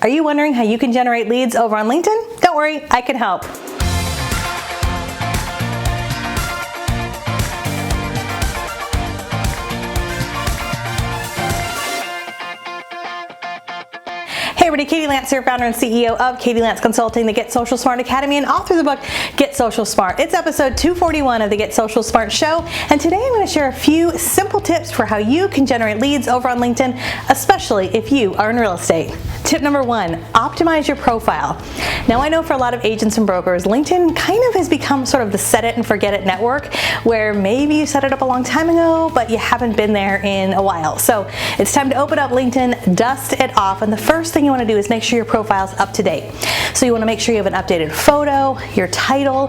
Are you wondering how you can generate leads over on LinkedIn? Don't worry, I can help. Hey everybody, Katie Lance here, founder and CEO of Katie Lance Consulting, the Get Social Smart Academy, and author of the book, Get Social Smart. It's episode 241 of the Get Social Smart show, and today I'm going to share a few simple tips for how you can generate leads over on LinkedIn, especially if you are in real estate. Tip number one, optimize your profile. Now I know for a lot of agents and brokers, LinkedIn kind of has become sort of the set it and forget it network, where maybe you set it up a long time ago, but you haven't been there in a while. So it's time to open up LinkedIn, dust it off, and the first thing you want to do is make sure your profile's up to date. So you want to make sure you have an updated photo, your title,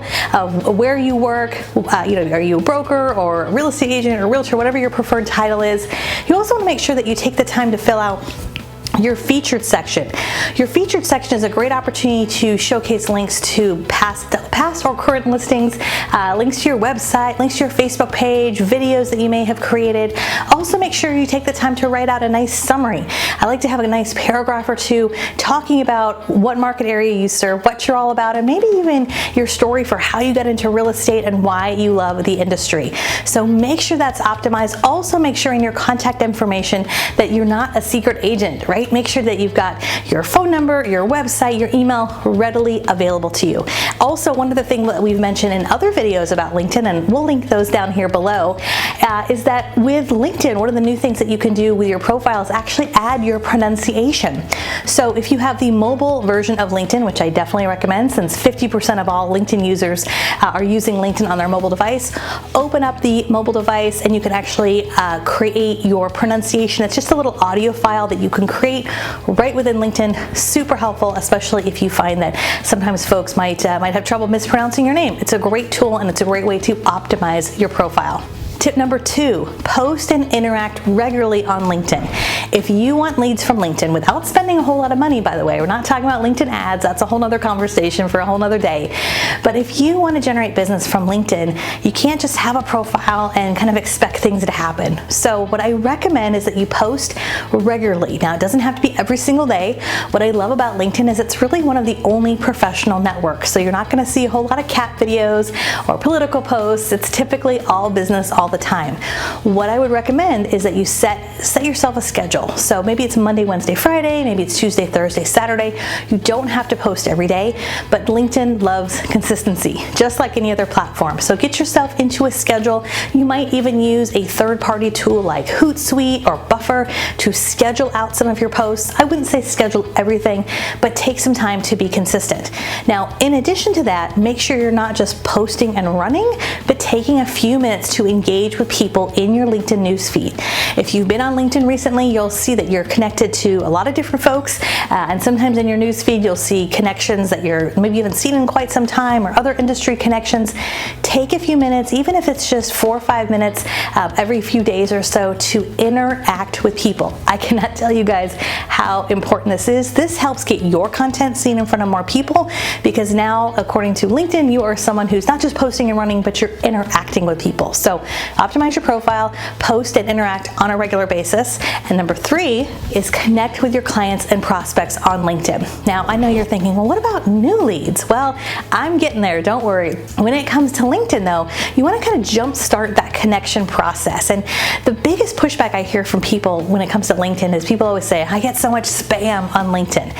where you work, are you a broker or a real estate agent or realtor, whatever your preferred title is. You also want to make sure that you take the time to fill out your featured section. Your featured section is a great opportunity to showcase links to past or current listings, links to your website, links to your Facebook page, videos that you may have created. Also make sure you take the time to write out a nice summary. I like to have a nice paragraph or two talking about what market area you serve, what you're all about, and maybe even your story for how you got into real estate and why you love the industry. So make sure that's optimized. Also make sure in your contact information that you're not a secret agent, right? Make sure that you've got your phone number, your website, your email readily available to you. Also, one of the things that we've mentioned in other videos about LinkedIn, and we'll link those down here below, is that with LinkedIn, one of the new things that you can do with your profile is actually add your pronunciation. So if you have the mobile version of LinkedIn, which I definitely recommend since 50% of all LinkedIn users are using LinkedIn on their mobile device, open up the mobile device and you can actually create your pronunciation. It's just a little audio file that you can create right within LinkedIn. Super helpful, especially if you find that sometimes folks might have trouble mispronouncing your name. It's a great tool and it's a great way to optimize your profile. Tip number two, post and interact regularly on LinkedIn. If you want leads from LinkedIn without spending a whole lot of money, by the way, we're not talking about LinkedIn ads, that's a whole nother conversation for a whole nother day. But if you want to generate business from LinkedIn, you can't just have a profile and kind of expect things to happen. So what I recommend is that you post regularly. Now, it doesn't have to be every single day. What I love about LinkedIn is it's really one of the only professional networks. So you're not going to see a whole lot of cat videos or political posts. It's typically all business all the time. What I would recommend is that you set yourself a schedule. So maybe it's Monday, Wednesday, Friday, maybe it's Tuesday, Thursday, Saturday. You don't have to post every day, but LinkedIn loves consistency, just like any other platform. So get yourself into a schedule. You might even use a third-party tool like Hootsuite or Buffer to schedule out some of your posts. I wouldn't say schedule everything, but take some time to be consistent. Now, in addition to that, make sure you're not just posting and running, but taking a few minutes to engage with people in your LinkedIn newsfeed. If you've been on LinkedIn recently, you'll see that you're connected to a lot of different folks, and sometimes in your newsfeed you'll see connections that you're maybe you haven't seen in quite some time, or other industry connections. Take a few minutes, even if it's just 4 or 5 minutes every few days or so, to interact with people. I cannot tell you guys how important this is. This helps get your content seen in front of more people, because now, according to LinkedIn, you are someone who's not just posting and running, but you're interacting with people. So optimize your profile, post and interact on a regular basis. And number three is connect with your clients and prospects on LinkedIn. Now, I know you're thinking, well, what about new leads? Well, I'm getting there, don't worry. When it comes to LinkedIn though, you want to kind of jumpstart that connection process. And the biggest pushback I hear from people when it comes to LinkedIn is people always say, I get so much spam on LinkedIn.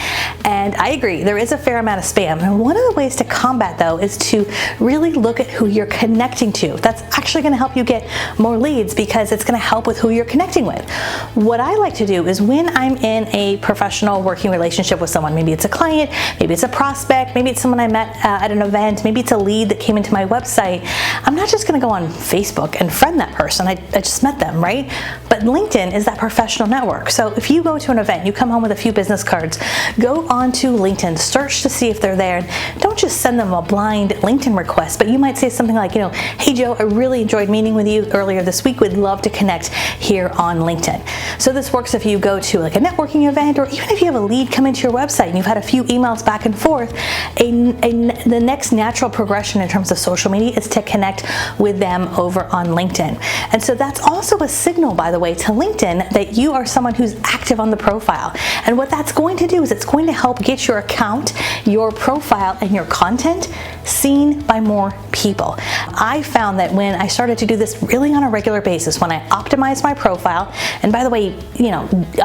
And I agree, there is a fair amount of spam. And one of the ways to combat though is to really look at who you're connecting to. That's actually going to help you get more leads, because it's going to help with who you're connecting with. What I like to do is when I'm in a professional working relationship with someone, maybe it's a client, maybe it's a prospect, maybe it's someone I met at an event, maybe it's a lead that came into my website, I'm not just going to go on Facebook and friend that person. I just met them, right? But LinkedIn is that professional network. So if you go to an event, you come home with a few business cards, go onto LinkedIn, search to see if they're there. Don't just send them a blind LinkedIn request, but you might say something like, hey Joe, I really enjoyed meeting with you earlier this week. We'd love to connect here on LinkedIn. So this works if you go to like a networking event, or even if you have a lead come into your website and you've had a few emails back and forth. The next natural progression in terms of social media is to connect with them over on LinkedIn. And so that's also a signal, by the way, to LinkedIn that you are someone who's active active on the profile. And what that's going to do is it's going to help get your account, your profile, and your content seen by more people. I found that when I started to do this really on a regular basis, when I optimized my profile, and by the way,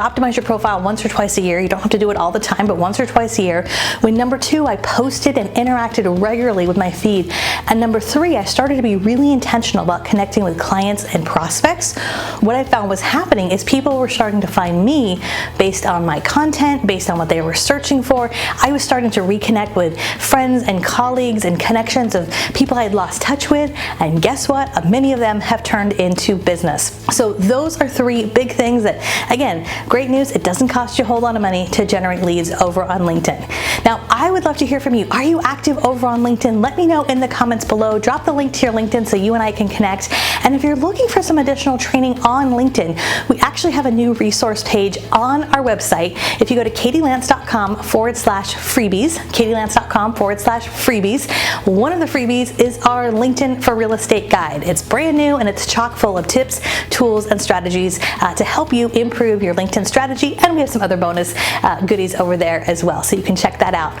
optimize your profile once or twice a year. You don't have to do it all the time, but once or twice a year. When number 2, I posted and interacted regularly with my feed. And number 3, I started to be really intentional about connecting with clients and prospects. What I found was happening is people were starting to find me based on my content, based on what they were searching for. I was starting to reconnect with friends and colleagues and connections of people I had lost touch with, and guess what? Many of them have turned into business. So those are 3 big things that, again, great news, it doesn't cost you a whole lot of money to generate leads over on LinkedIn. Now, I would love to hear from you. Are you active over on LinkedIn? Let me know in the comments below. Drop the link to your LinkedIn so you and I can connect. And if you're looking for some additional training on LinkedIn, we actually have a new resource page on our website. If you go to katielance.com/freebies, katielance.com/freebies, one of the freebies is our LinkedIn for Real Estate guide. It's brand new and it's chock full of tips, tools, and strategies to help you improve your LinkedIn strategy. And we have some other bonus goodies over there as well, so you can check that out.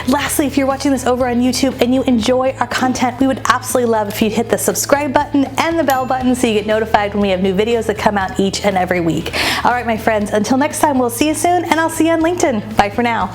Lastly, if you're watching this over on YouTube and you enjoy our content, we would absolutely love if you'd hit the subscribe button and the bell button so you get notified when we have new videos that come out each and every week. All right, my friends, until next time, we'll see you soon, and I'll see you on LinkedIn. Bye for now.